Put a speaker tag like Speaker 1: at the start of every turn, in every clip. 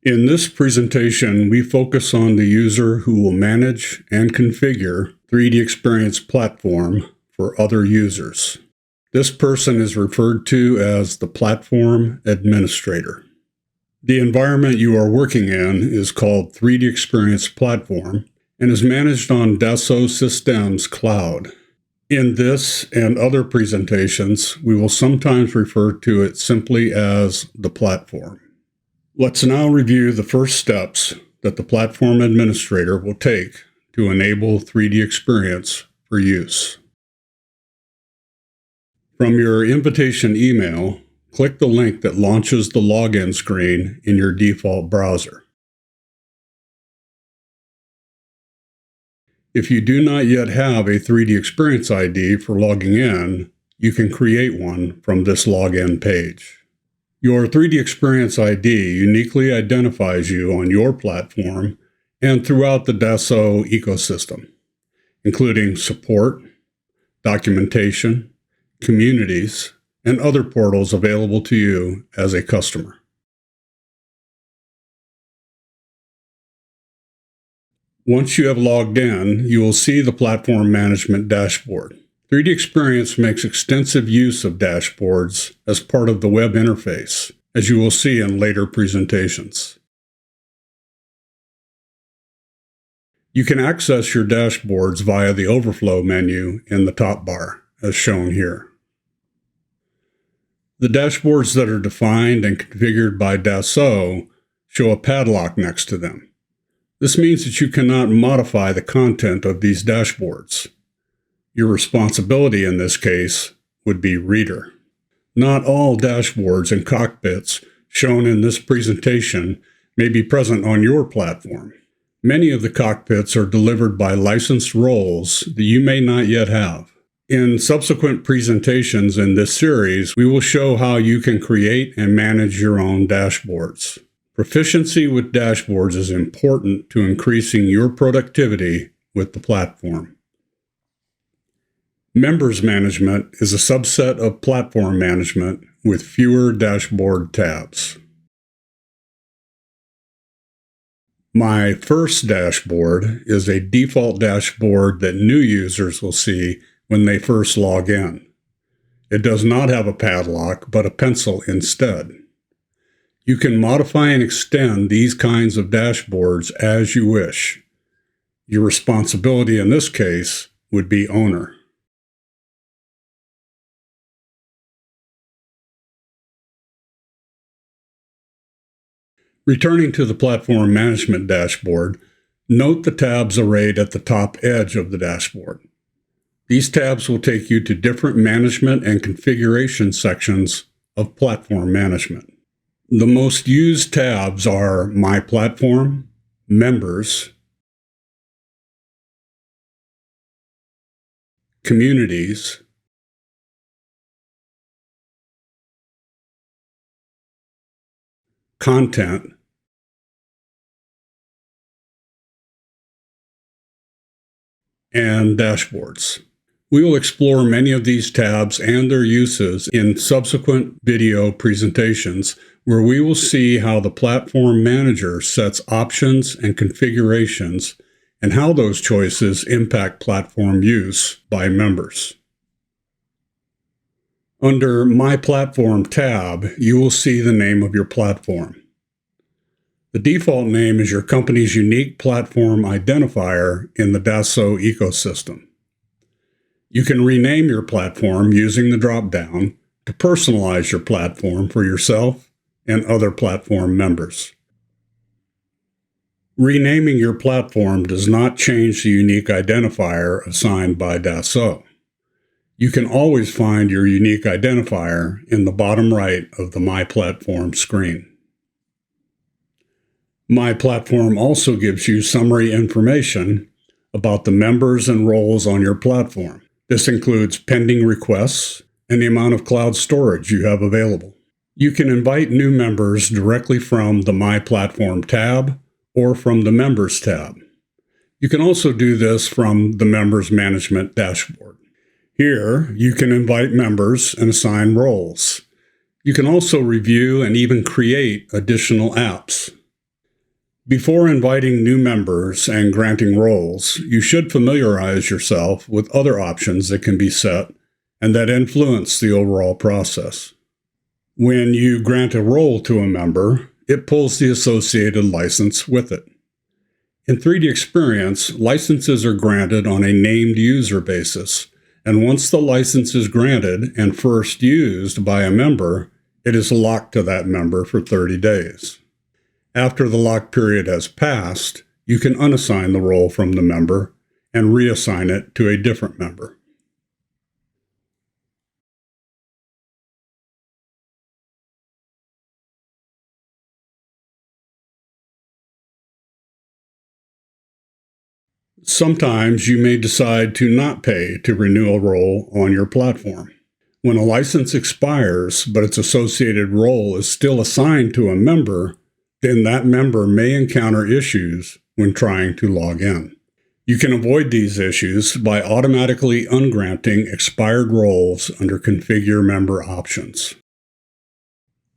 Speaker 1: In this presentation, we focus on the user who will manage and configure 3DEXPERIENCE platform for other users. This person is referred to as the platform administrator. The environment you are working in is called 3DEXPERIENCE platform and is managed on Dassault Systèmes Cloud. In this and other presentations, we will sometimes refer to it simply as the platform. Let's now review the first steps that the platform administrator will take to enable 3DEXPERIENCE for use. From your invitation email, click the link that launches the login screen in your default browser. If you do not yet have a 3DEXPERIENCE ID for logging in, you can create one from this login page. Your 3DEXPERIENCE ID uniquely identifies you on your platform and throughout the Dassault ecosystem, including support, documentation, communities, and other portals available to you as a customer. Once you have logged in, you will see the platform management dashboard. 3DEXPERIENCE makes extensive use of dashboards as part of the web interface, as you will see in later presentations. You can access your dashboards via the overflow menu in the top bar, as shown here. The dashboards that are defined and configured by Dassault show a padlock next to them. This means that you cannot modify the content of these dashboards. Your responsibility in this case would be reader. Not all dashboards and cockpits shown in this presentation may be present on your platform. Many of the cockpits are delivered by licensed roles that you may not yet have. In subsequent presentations in this series, we will show how you can create and manage your own dashboards. Proficiency with dashboards is important to increasing your productivity with the platform. Members management is a subset of platform management with fewer dashboard tabs. My first dashboard is a default dashboard that new users will see when they first log in. It does not have a padlock, but a pencil instead. You can modify and extend these kinds of dashboards as you wish. Your responsibility in this case would be owner. Returning to the platform management dashboard, note the tabs arrayed at the top edge of the dashboard. These tabs will take you to different management and configuration sections of platform management. The most used tabs are My Platform, Members, Communities, Content, and Dashboards. We will explore many of these tabs and their uses in subsequent video presentations, where we will see how the platform manager sets options and configurations and how those choices impact platform use by members. Under My Platform tab, you will see the name of your platform. The default name is your company's unique platform identifier in the Dassault ecosystem. You can rename your platform using the drop-down to personalize your platform for yourself and other platform members. Renaming your platform does not change the unique identifier assigned by Dassault. You can always find your unique identifier in the bottom right of the My Platform screen. My Platform also gives you summary information about the members and roles on your platform. This includes pending requests and the amount of cloud storage you have available. You can invite new members directly from the My Platform tab or from the Members tab. You can also do this from the Members Management dashboard. Here, you can invite members and assign roles. You can also review and even create additional apps. Before inviting new members and granting roles, you should familiarize yourself with other options that can be set and that influence the overall process. When you grant a role to a member, it pulls the associated license with it. In 3DEXPERIENCE, licenses are granted on a named user basis, and once the license is granted and first used by a member, it is locked to that member for 30 days. After the lock period has passed, you can unassign the role from the member and reassign it to a different member. Sometimes you may decide to not pay to renew a role on your platform. When a license expires, but its associated role is still assigned to a member, then that member may encounter issues when trying to log in. You can avoid these issues by automatically ungranting expired roles under Configure Member Options.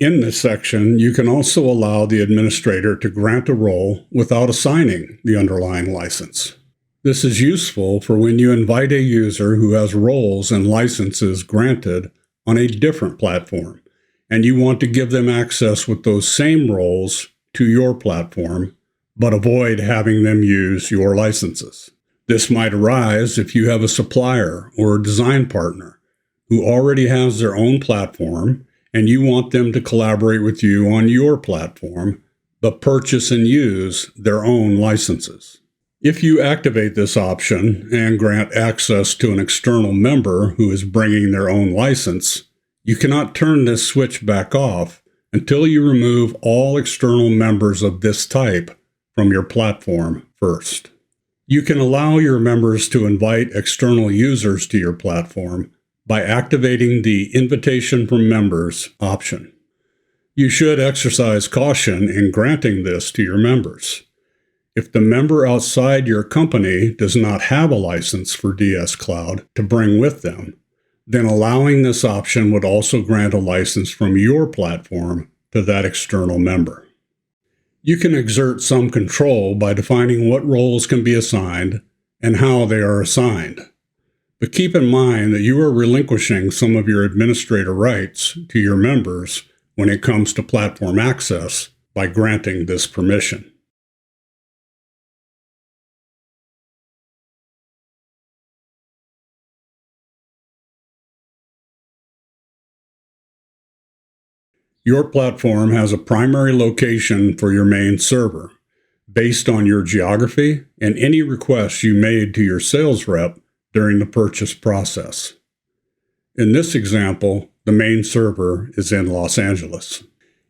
Speaker 1: In this section, you can also allow the administrator to grant a role without assigning the underlying license. This is useful for when you invite a user who has roles and licenses granted on a different platform, and you want to give them access with those same roles to your platform, but avoid having them use your licenses. This might arise if you have a supplier or a design partner who already has their own platform and you want them to collaborate with you on your platform, but purchase and use their own licenses. If you activate this option and grant access to an external member who is bringing their own license, you cannot turn this switch back off until you remove all external members of this type from your platform first. You can allow your members to invite external users to your platform by activating the Invitation from Members option. You should exercise caution in granting this to your members. If the member outside your company does not have a license for DS Cloud to bring with them, then allowing this option would also grant a license from your platform to that external member. You can exert some control by defining what roles can be assigned and how they are assigned. But keep in mind that you are relinquishing some of your administrator rights to your members when it comes to platform access by granting this permission. Your platform has a primary location for your main server, based on your geography and any requests you made to your sales rep during the purchase process. In this example, the main server is in Los Angeles.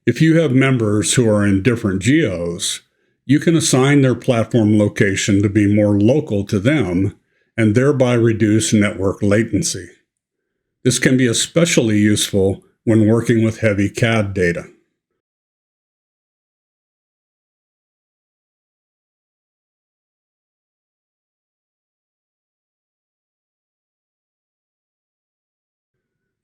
Speaker 1: If you have members who are in different geos, you can assign their platform location to be more local to them and thereby reduce network latency. This can be especially useful when working with heavy CAD data.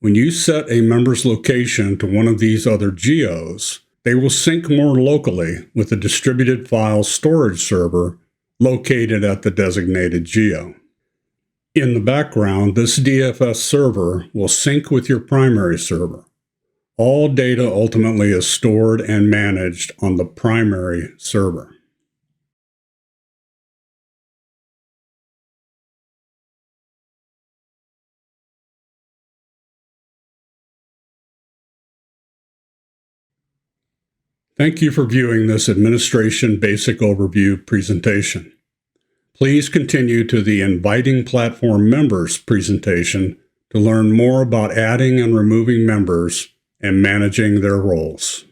Speaker 1: When you set a member's location to one of these other geos, they will sync more locally with a distributed file storage server located at the designated geo. In the background, this DFS server will sync with your primary server. All data ultimately is stored and managed on the primary server. Thank you for viewing this Administration Basic Overview presentation. Please continue to the Inviting Platform Members presentation to learn more about adding and removing members and managing their roles.